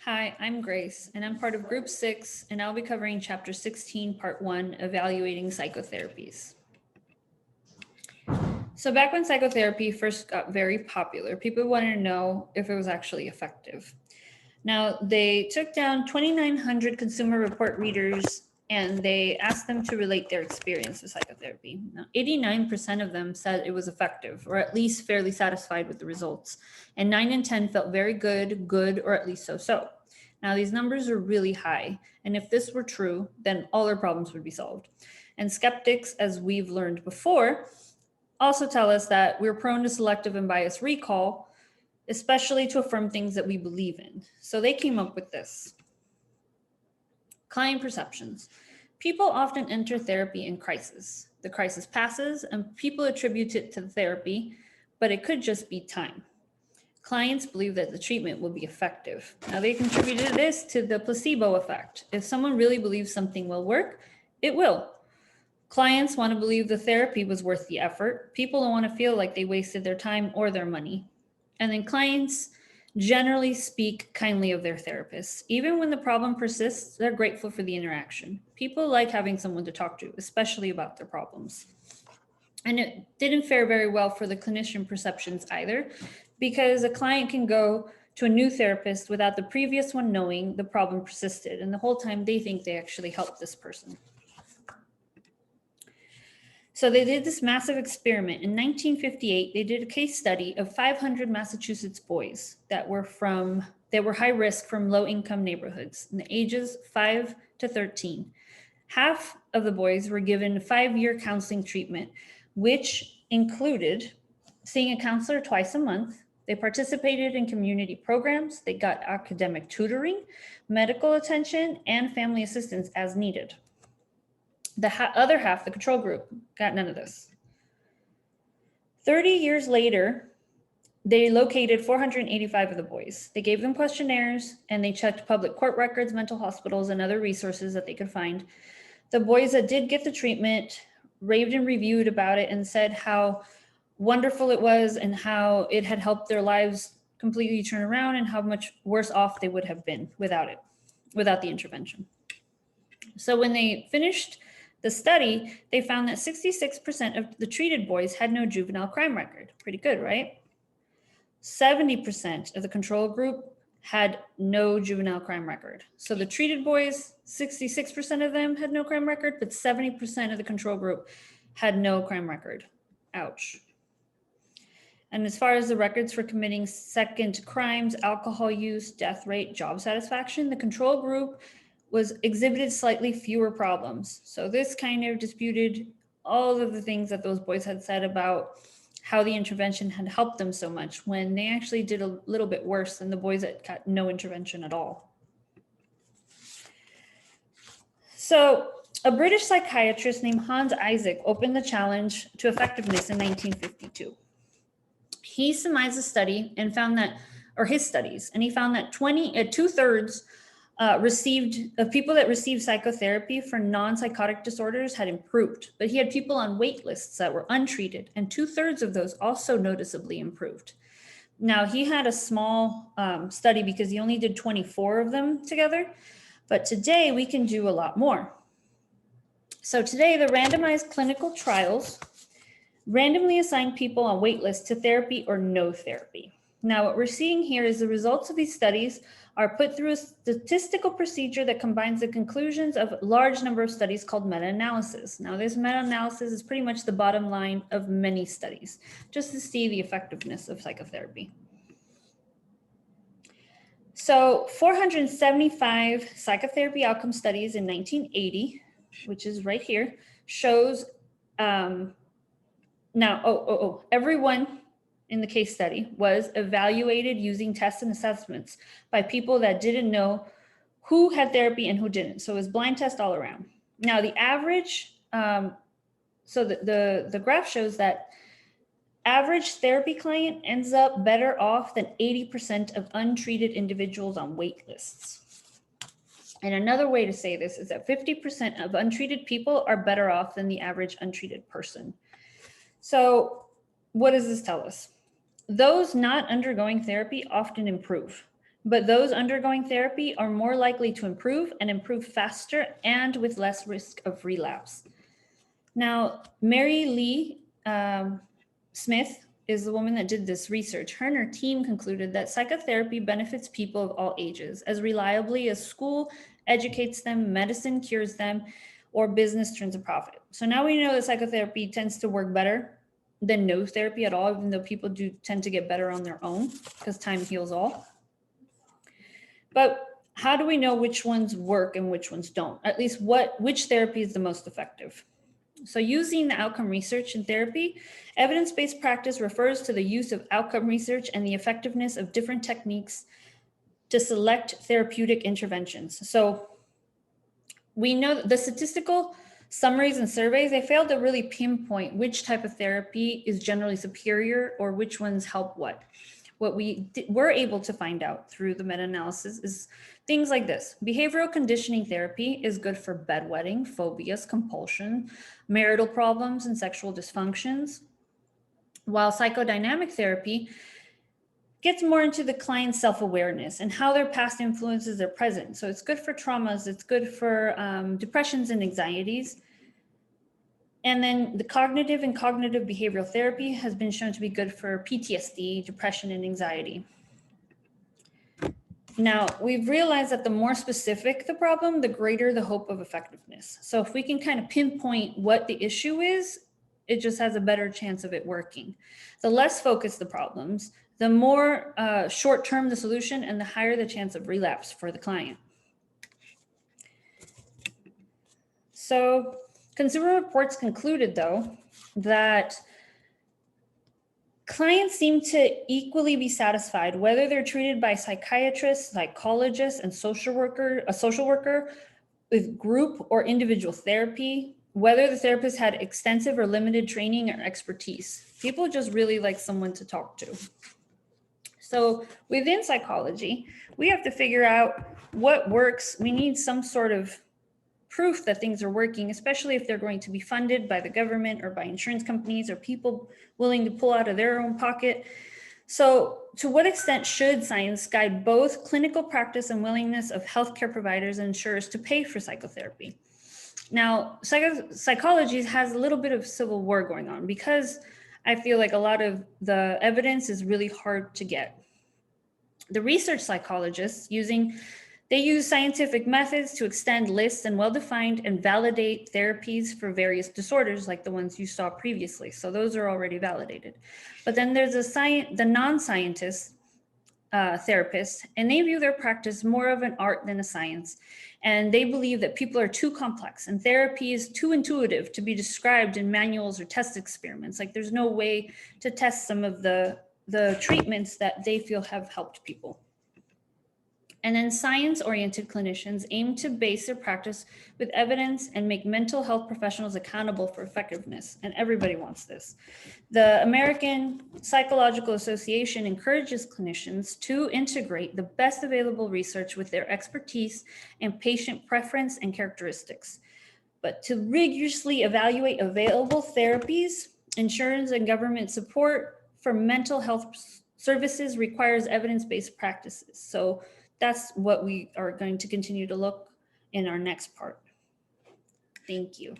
Hi, I'm Grace, and I'm part of Group 6, and I'll be covering Chapter 16, Part 1, Evaluating Psychotherapies. So back when psychotherapy first got very popular, people wanted to know if it was actually effective. Now, they took down 2,900 consumer report readers and they asked them to relate their experience with psychotherapy. Now, 89% of them said it was effective, or at least fairly satisfied with the results. And 9 in 10 felt very good, or at least so-so. Now, these numbers are really high. And if this were true, then all our problems would be solved. And skeptics, as we've learned before, also tell us that we're prone to selective and biased recall, especially to affirm things that we believe in. So they came up with this. Client perceptions. People often enter therapy in crisis. The crisis passes and people attribute it to the therapy, but it could just be time. Clients believe that the treatment will be effective. Now they contributed this to the placebo effect. If someone really believes something will work, it will. Clients want to believe the therapy was worth the effort. People don't want to feel like they wasted their time or their money. And then clients generally speak kindly of their therapists. Even when the problem persists, they're grateful for the interaction. People like having someone to talk to, especially about their problems. And it didn't fare very well for the clinician perceptions either, because a client can go to a new therapist without the previous one knowing the problem persisted. And the whole time they think they actually helped this person. So they did this massive experiment. In 1958, they did a case study of 500 Massachusetts boys that were high risk from low-income neighborhoods in the ages 5 to 13. Half of the boys were given 5-year counseling treatment, which included seeing a counselor twice a month. They participated in community programs. They got academic tutoring, medical attention, and family assistance as needed. The other half, the control group, got none of this. 30 years later, they located 485 of the boys. They gave them questionnaires and they checked public court records, mental hospitals, and other resources that they could find. The boys that did get the treatment raved and reviewed about it and said how wonderful it was and how it had helped their lives completely turn around and how much worse off they would have been without the intervention. So when they finished the study, they found that 66% of the treated boys had no juvenile crime record. Pretty good, right? 70% of the control group had no juvenile crime record. So the treated boys, 66% of them had no crime record, but 70% of the control group had no crime record. Ouch. And as far as the records for committing second crimes, alcohol use, death rate, job satisfaction, the control group exhibited slightly fewer problems. So this kind of disputed all of the things that those boys had said about how the intervention had helped them so much when they actually did a little bit worse than the boys that got no intervention at all. So a British psychiatrist named Hans Isaac opened the challenge to effectiveness in 1952. He summarized the study and found that, or his studies, and he found that 2/3 of people that received psychotherapy for non-psychotic disorders had improved, but he had people on wait lists that were untreated, and 2/3 of those also noticeably improved. Now, he had a small study because he only did 24 of them together, but today we can do a lot more. So today, the randomized clinical trials randomly assign people on wait lists to therapy or no therapy. Now, what we're seeing here is the results of these studies are put through a statistical procedure that combines the conclusions of a large number of studies called meta-analysis. Now, this meta-analysis is pretty much the bottom line of many studies, just to see the effectiveness of psychotherapy. So 475 psychotherapy outcome studies in 1980, which is right here, shows everyone in the case study was evaluated using tests and assessments by people that didn't know who had therapy and who didn't. So it was blind test all around. Now the average, so the graph shows that average therapy client ends up better off than 80% of untreated individuals on wait lists. And another way to say this is that 50% of untreated people are better off than the average untreated person. So what does this tell us? Those not undergoing therapy often improve. but those undergoing therapy are more likely to improve and improve faster and with less risk of relapse. Now, Mary Lee Smith is the woman that did this research. Her and her team concluded that psychotherapy benefits people of all ages as reliably as school educates them, medicine cures them, or business turns a profit. So now we know that psychotherapy tends to work better than no therapy at all, even though people do tend to get better on their own because time heals all. But how do we know which ones work and which ones don't? At least which therapy is the most effective? So using the outcome research in therapy, evidence-based practice refers to the use of outcome research and the effectiveness of different techniques to select therapeutic interventions. So we know that the statistical summaries and surveys, they failed to really pinpoint which type of therapy is generally superior or which ones help what. What we were able to find out through the meta-analysis is things like this. Behavioral conditioning therapy is good for bedwetting, phobias, compulsion, marital problems, and sexual dysfunctions, while psychodynamic therapy gets more into the client's self-awareness and how their past influences are present. So it's good for traumas, it's good for depressions and anxieties. And then the cognitive and cognitive behavioral therapy has been shown to be good for PTSD, depression, and anxiety. Now, we've realized that the more specific the problem, the greater the hope of effectiveness. So if we can kind of pinpoint what the issue is, it just has a better chance of it working. The less focused the problems, the more short-term the solution and the higher the chance of relapse for the client. So Consumer Reports concluded, though, that clients seem to equally be satisfied whether they're treated by psychiatrists, psychologists, and a social worker with group or individual therapy, whether the therapist had extensive or limited training or expertise. People just really like someone to talk to. So within psychology, we have to figure out what works. We need some sort of proof that things are working, especially if they're going to be funded by the government or by insurance companies or people willing to pull out of their own pocket. So to what extent should science guide both clinical practice and willingness of healthcare providers and insurers to pay for psychotherapy? Now, psychology has a little bit of civil war going on because I feel like a lot of the evidence is really hard to get. The research psychologists they use scientific methods to extend lists and well-defined and validate therapies for various disorders like the ones you saw previously. So those are already validated. But then there's the non-scientist therapists, and they view their practice more of an art than a science. And they believe that people are too complex and therapy is too intuitive to be described in manuals or test experiments. Like there's no way to test some of the treatments that they feel have helped people. And then science-oriented clinicians aim to base their practice with evidence and make mental health professionals accountable for effectiveness. And everybody wants this. The American Psychological Association encourages clinicians to integrate the best available research with their expertise and patient preference and characteristics. But to rigorously evaluate available therapies, insurance and government support for mental health services requires evidence-based practices. So that's what we are going to continue to look in our next part. Thank you.